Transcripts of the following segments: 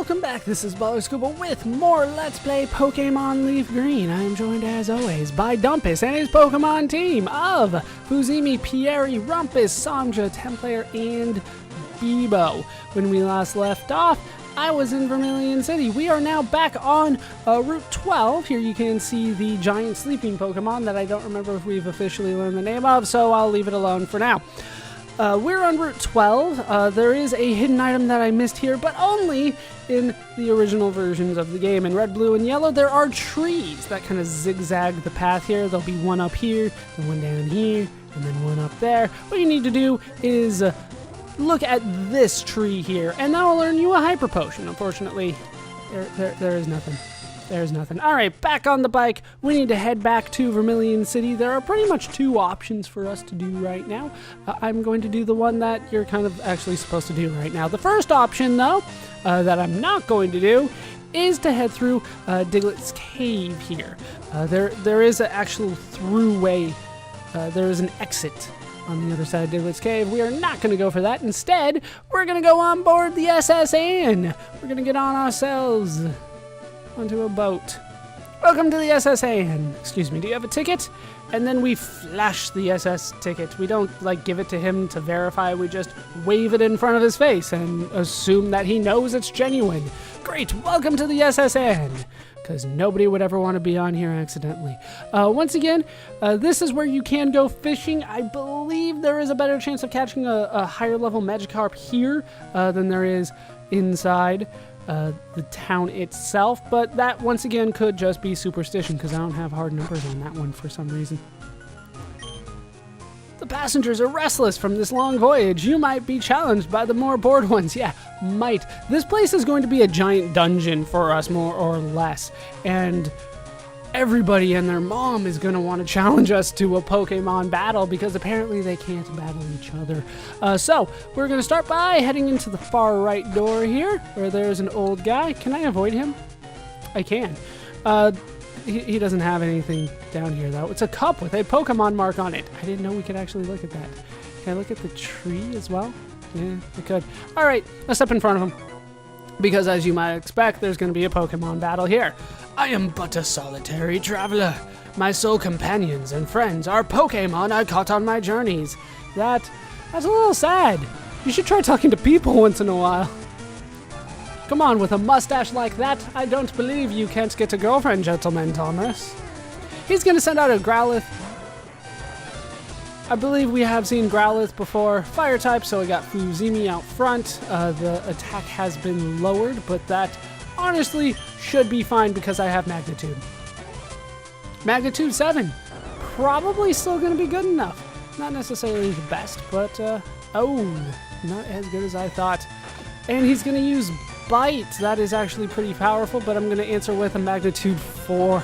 welcome back. This is Scuba with more Let's Play Pokémon LeafGreen. I am joined as always by Dumpus and his Pokemon team of Fuzimi, Pieri, Rumpus, Samja, Templayer, and Bebo. When we last left off, I was in Vermilion City. We are now back on Route 12. Here you can see the giant sleeping Pokemon that I don't remember if we've officially learned the name of, so I'll leave it alone for now. We're on Route 12. There is a hidden item that I missed here, but only in the original versions of the game. In red, blue, and yellow, there are trees that kind of zigzag the path here. There'll be one up here, and one down here, and then one up there. What you need to do is look at this tree here, and that will earn you a Hyper Potion. Unfortunately, there is nothing. There's nothing. Alright, back on the bike. We need to head back to Vermilion City. There are pretty much two options for us to do right now. I'm going to do the one that you're kind of actually supposed to do right now. The first option, though, that I'm not going to do is to head through Diglett's Cave here. There is an actual throughway. There is an exit on the other side of Diglett's Cave. We are not going to go for that. Instead, we're going to go on board the SS Anne. We're going to get on ourselves onto a boat. Welcome to the SS Anne. Excuse me, do you have a ticket? And then we flash the SS ticket. We don't, give it to him to verify. We just wave it in front of his face and assume that he knows it's genuine. Great, welcome to the SS Anne. Because nobody would ever want to be on here accidentally. Once again, this is where you can go fishing. I believe there is a better chance of catching a higher level Magikarp here than there is inside the town itself, but that once again could just be superstition because I don't have hard numbers on that one for some reason. The passengers are restless from this long voyage. You might be challenged by the more bored ones. Yeah, might. This place is going to be a giant dungeon for us, more or less, and everybody and their mom is going to want to challenge us to a Pokemon battle because apparently they can't battle each other. So, we're going to start by heading into the far right door here, where there's an old guy. Can I avoid him? I can. He doesn't have anything down here, though. It's a cup with a Pokemon mark on it. I didn't know we could actually look at that. Can I look at the tree as well? Yeah, I could. Alright, let's step in front of him. Because as you might expect, there's going to be a Pokemon battle here. I am but a solitary traveler. My sole companions and friends are Pokemon I caught on my journeys. That's a little sad. You should try talking to people once in a while. Come on, with a mustache like that, I don't believe you can't get a girlfriend, gentleman Thomas. He's going to send out a Growlithe. I believe we have seen Growlithe before. Fire type, so we got Fuzimi out front. The attack has been lowered, but that honestly should be fine because I have Magnitude. Magnitude 7. Probably still going to be good enough. Not necessarily the best, but, not as good as I thought. And he's going to use Bite. That is actually pretty powerful, but I'm going to answer with a Magnitude 4.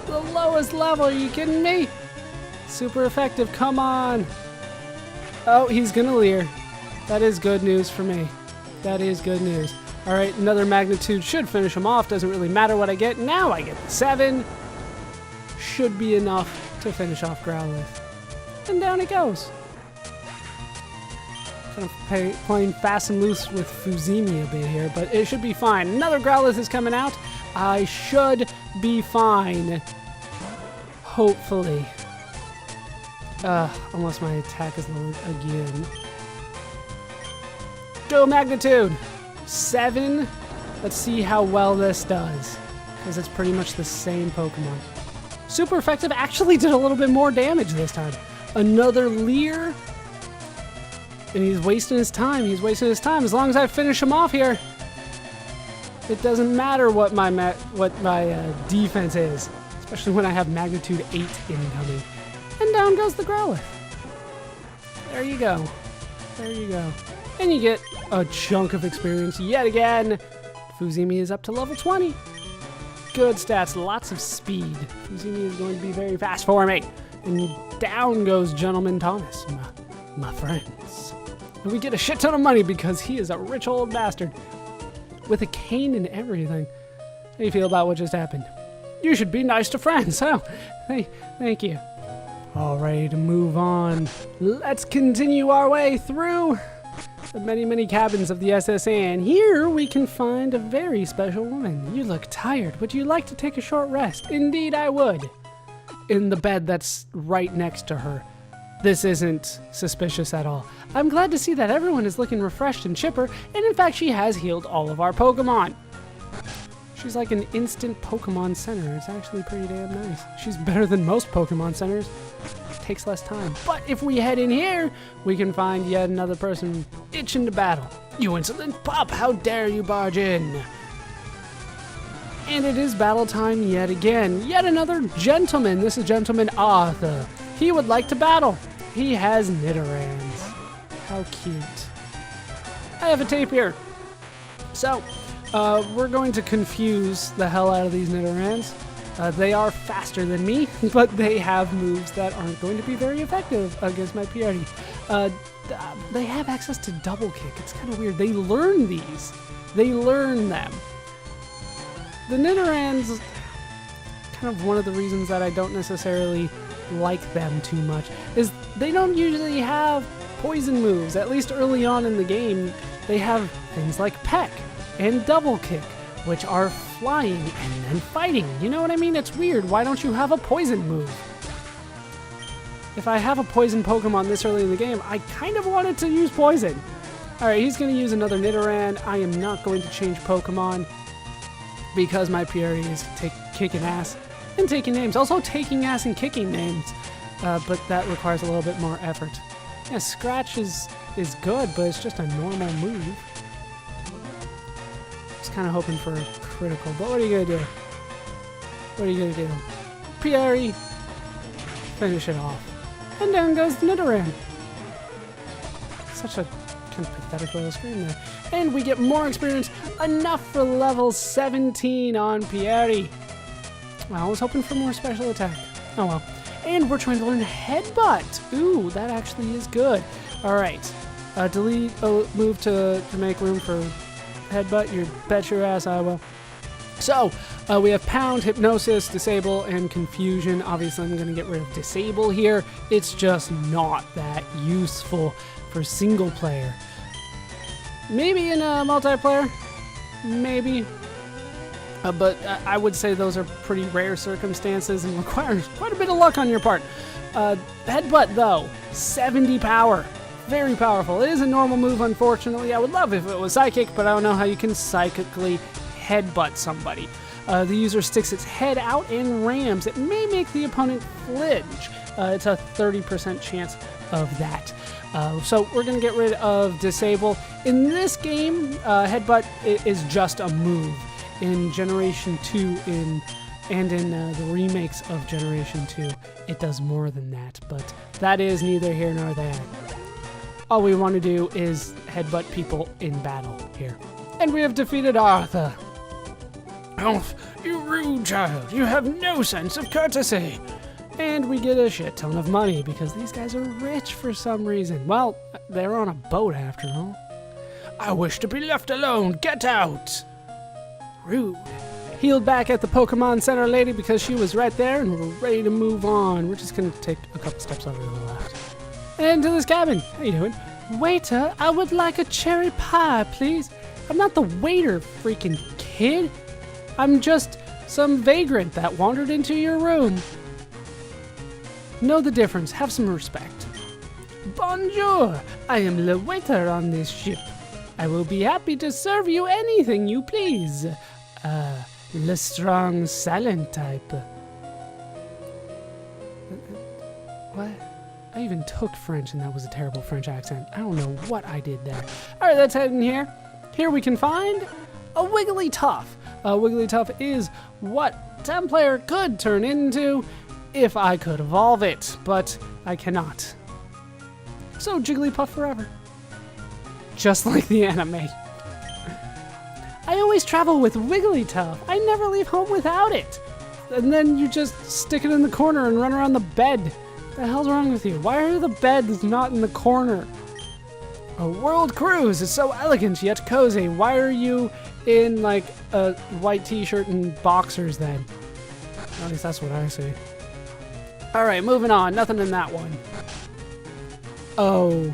The lowest level, are you kidding me? Super effective, come on. Oh, he's going to leer. That is good news for me. That is good news. Alright, another Magnitude should finish him off. Doesn't really matter what I get. Now I get the 7. Should be enough to finish off Growlithe. And down it goes. Kind of playing fast and loose with Fuzimi a bit here, but it should be fine. Another Growlithe is coming out. I should be fine. Hopefully. Unless my attack is lowered again. Go Magnitude! 7. Let's see how well this does. Because it's pretty much the same Pokemon. Super effective actually did a little bit more damage this time. Another Leer. And he's wasting his time. He's wasting his time. As long as I finish him off here, it doesn't matter what my defense is. Especially when I have Magnitude 8 incoming. And down goes the Growlithe. There you go. There you go. And you get a chunk of experience yet again. Fuzimi is up to level 20. Good stats, lots of speed. Fuzimi is going to be very fast for me. And down goes Gentleman Thomas, my friends. And we get a shit ton of money because he is a rich old bastard. With a cane and everything. How do you feel about what just happened? You should be nice to friends. Oh, hey, thank you. All ready to move on. Let's continue our way through the many, many cabins of the SSA, and here we can find a very special woman. You look tired. Would you like to take a short rest? Indeed, I would. In the bed that's right next to her. This isn't suspicious at all. I'm glad to see that everyone is looking refreshed and chipper, and in fact, she has healed all of our Pokemon. She's like an instant Pokemon center. It's actually pretty damn nice. She's better than most Pokemon centers. Takes less time. But if we head in here, we can find yet another person itching to battle. You insolent pup, how dare you barge in? And it is battle time yet again. Yet another gentleman. This is Gentleman Arthur. He would like to battle. He has Nidorans. How cute. I have a tape here. So, we're going to confuse the hell out of these Nidorans. They are faster than me, but they have moves that aren't going to be very effective against my Pierre. They have access to double kick. It's kind of weird. They learn these. They learn them. The Nidorans, kind of one of the reasons that I don't necessarily like them too much, is they don't usually have poison moves. At least early on in the game, they have things like Peck and double kick, which are flying and then fighting. You know what I mean? It's weird. Why don't you have a poison move? If I have a poison Pokemon this early in the game, I kind of wanted to use poison. Alright, he's going to use another Nidoran. I am not going to change Pokemon because my Pierre is kicking ass and taking names. Also taking ass and kicking names, but that requires a little bit more effort. Yeah, Scratch is good, but it's just a normal move. Kind of hoping for a critical, but what are you gonna do? What are you gonna do? Pierre, finish it off. And down goes the Nidoran. Such a kind of pathetic little screen there. And we get more experience, enough for level 17 on Pierre. Well, I was hoping for more special attack. Oh well. And we're trying to learn Headbutt. Ooh, that actually is good. Alright. Delete a move to make room for Headbutt, you bet your ass I will. So, we have Pound, Hypnosis, Disable, and Confusion. Obviously, I'm going to get rid of Disable here. It's just not that useful for single player. Maybe in a multiplayer. Maybe. But I would say those are pretty rare circumstances and require quite a bit of luck on your part. Headbutt, though, 70 power. Very powerful. It is a normal move, unfortunately. I would love if it was psychic, but I don't know how you can psychically headbutt somebody. The user sticks its head out and rams. It may make the opponent flinch. It's a 30% chance of that. So we're going to get rid of Disable. In this game, Headbutt is just a move. In Generation 2 and in the remakes of Generation 2, it does more than that. But that is neither here nor there. All we want to do is headbutt people in battle here. And we have defeated Arthur. Alf, you rude child. You have no sense of courtesy. And we get a shit ton of money because these guys are rich for some reason. Well, they're on a boat after all. I wish to be left alone. Get out. Rude. Healed back at the Pokemon Center lady because she was right there and we're ready to move on. We're just going to take a couple steps over to the left. And to this cabin. How you doing? Waiter, I would like a cherry pie, please. I'm not the waiter, freaking kid. I'm just some vagrant that wandered into your room. Know the difference. Have some respect. Bonjour. I am the waiter on this ship. I will be happy to serve you anything you please. Le strong silent type. What? I even took French and that was a terrible French accent. I don't know what I did there. Alright, let's head in here. Here we can find a Wigglytuff. Wigglytuff is what 10 player could turn into if I could evolve it, but I cannot. So Jigglypuff forever. Just like the anime. I always travel with Wigglytuff. I never leave home without it. And then you just stick it in the corner and run around the bed. What the hell's wrong with you? Why are the beds not in the corner? A world cruise is so elegant yet cozy. Why are you in like a white t-shirt and boxers then? At least that's what I see. Alright, moving on. Nothing in that one. Oh.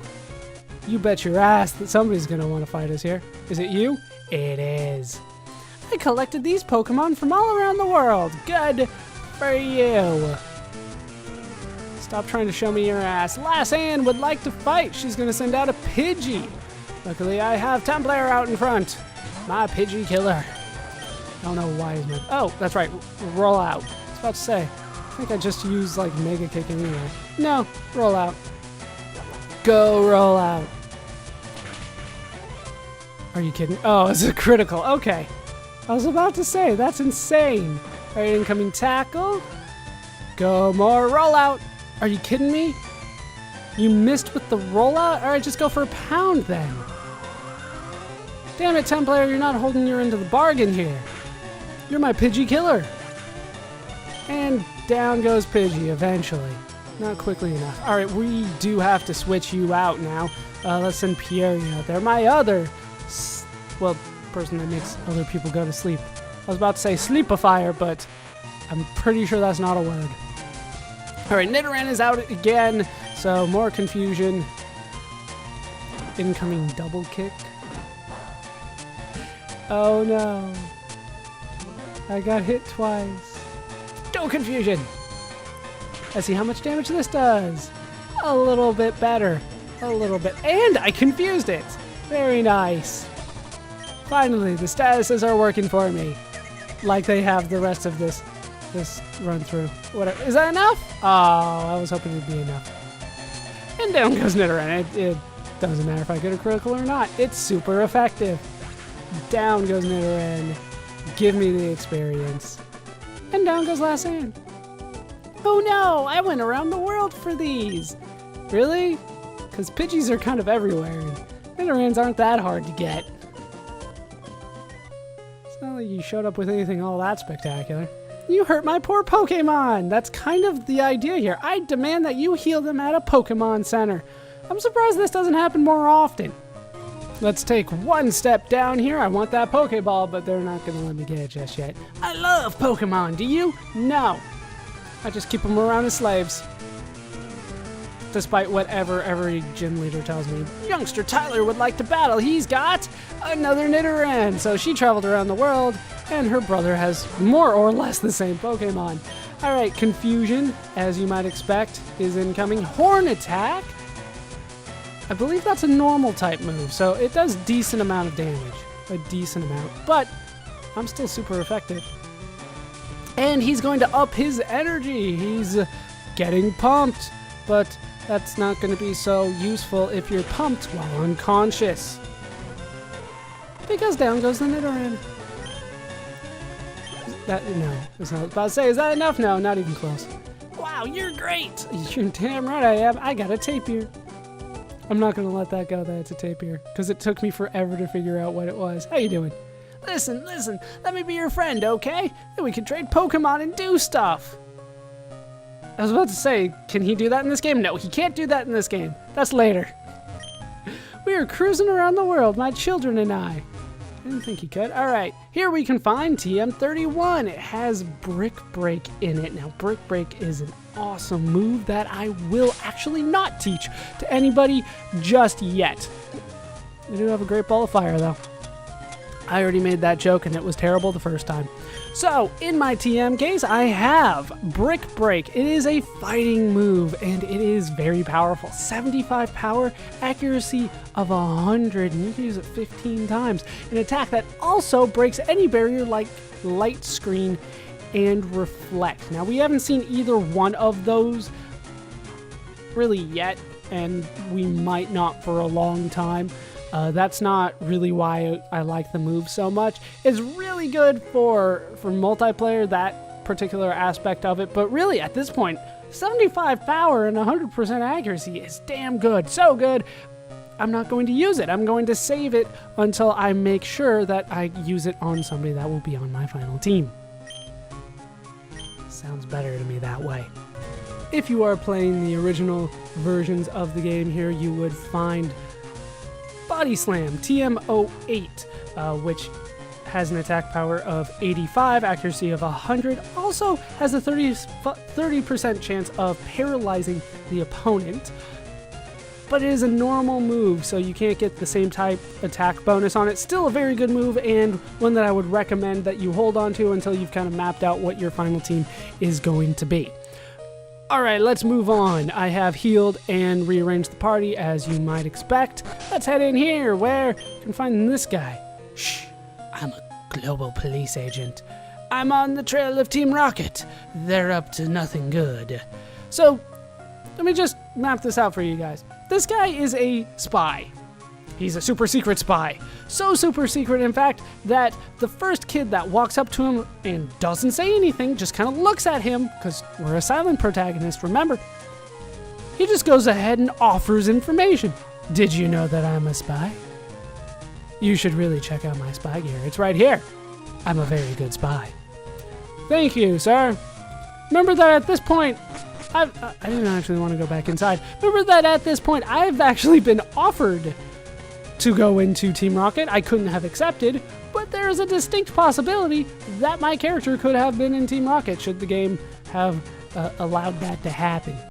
You bet your ass that somebody's gonna want to fight us here. Is it you? It is. I collected these Pokemon from all around the world. Good for you. Stop trying to show me your ass. Lassan would like to fight. She's gonna send out a Pidgey. Luckily, I have Templayer out in front. My Pidgey killer. I don't know why he's not. Oh, that's right. Roll out. I was about to say. I think I just used like Mega Kick anyway. No, roll out. Go roll out. Are you kidding? Oh, it's a critical. Okay. I was about to say, that's insane. All right, incoming tackle. Go more rollout. Are you kidding me? You missed with the rollout? All right, just go for a pound then. Damn it, Templayer, you're not holding your end of the bargain here. You're my Pidgey killer. And down goes Pidgey eventually. Not quickly enough. All right, we do have to switch you out now. Let's send Pierre out there. My other, person that makes other people go to sleep. I was about to say sleepifier, but I'm pretty sure that's not a word. All right, Nidoran is out again, so more confusion. Incoming double kick. Oh no. I got hit twice. No confusion. Let's see how much damage this does. A little bit better. A little bit. And I confused it. Very nice. Finally, the statuses are working for me. Like they have the rest of this run through. Whatever. Is that enough? Oh, I was hoping it'd be enough. And down goes Nidoran. It doesn't matter if I get a critical or not. It's super effective. Down goes Nidoran. Give me the experience. And down goes Lassan. Oh no, I went around the world for these. Really? Because Pidgeys are kind of everywhere. And Nidorans aren't that hard to get. It's not like you showed up with anything all that spectacular. You hurt my poor Pokemon. That's kind of the idea here. I demand that you heal them at a Pokemon Center. I'm surprised this doesn't happen more often. Let's take one step down here. I want that Pokeball, but they're not going to let me get it just yet. I love Pokemon. Do you? No. I just keep them around as slaves. Despite whatever every gym leader tells me. Youngster Tyler would like to battle. He's got another Nidoran. So she traveled around the world, and her brother has more or less the same Pokemon. All right, confusion, as you might expect, is incoming. Horn attack. I believe that's a normal type move, so it does decent amount of damage. A decent amount, but I'm still super effective. And he's going to up his energy. He's getting pumped, but that's not going to be so useful if you're pumped while unconscious. Because down goes the Nidoran. No, that's not what I was about to say. Is that enough? No, not even close. Wow, you're great. You're damn right I am. I got a Tapir. I'm not going to let that go that it's a Tapir, because it took me forever to figure out what it was. How you doing? Listen, let me be your friend, okay? Then we can trade Pokemon and do stuff. I was about to say, can he do that in this game? No, he can't do that in this game. That's later. We are cruising around the world, my children and I. I didn't think he could. All right, here we can find TM31. It has Brick Break in it. Now, Brick Break is an awesome move that I will actually not teach to anybody just yet. They do have a great ball of fire, though. I already made that joke, and it was terrible the first time. So, in my TM case, I have Brick Break. It is a fighting move, and it is very powerful. 75 power, accuracy of 100, and you can use it 15 times. An attack that also breaks any barrier like Light Screen and Reflect. Now, we haven't seen either one of those really yet, and we might not for a long time. That's not really why I like the move so much. It's really good for multiplayer, that particular aspect of it, but really at this point, 75 power and 100% accuracy is damn good. So good, I'm not going to use it. I'm going to save it until I make sure that I use it on somebody that will be on my final team. Sounds better to me that way. If you are playing the original versions of the game here, you would find Body Slam, TM08, which has an attack power of 85, accuracy of 100, also has a 30% chance of paralyzing the opponent. but it is a normal move, so you can't get the same type attack bonus on it. Still a very good move, and one that I would recommend that you hold on to until you've kind of mapped out what your final team is going to be. Alright, let's move on. I have healed and rearranged the party, as you might expect. Let's head in here, where you can find this guy. Shh, I'm a global police agent. I'm on the trail of Team Rocket. They're up to nothing good. So, let me just map this out for you guys. This guy is a spy. He's a super secret spy. So super secret, in fact, that the first kid that walks up to him and doesn't say anything, just kind of looks at him, because we're a silent protagonist, remember, he just goes ahead and offers information. Did you know that I'm a spy? You should really check out my spy gear. It's right here. I'm a very good spy. Thank you, sir. Remember that at this point, I didn't actually want to go back inside. Remember that at this point, I've actually been offered to go into Team Rocket. I couldn't have accepted, but there is a distinct possibility that my character could have been in Team Rocket should the game have allowed that to happen.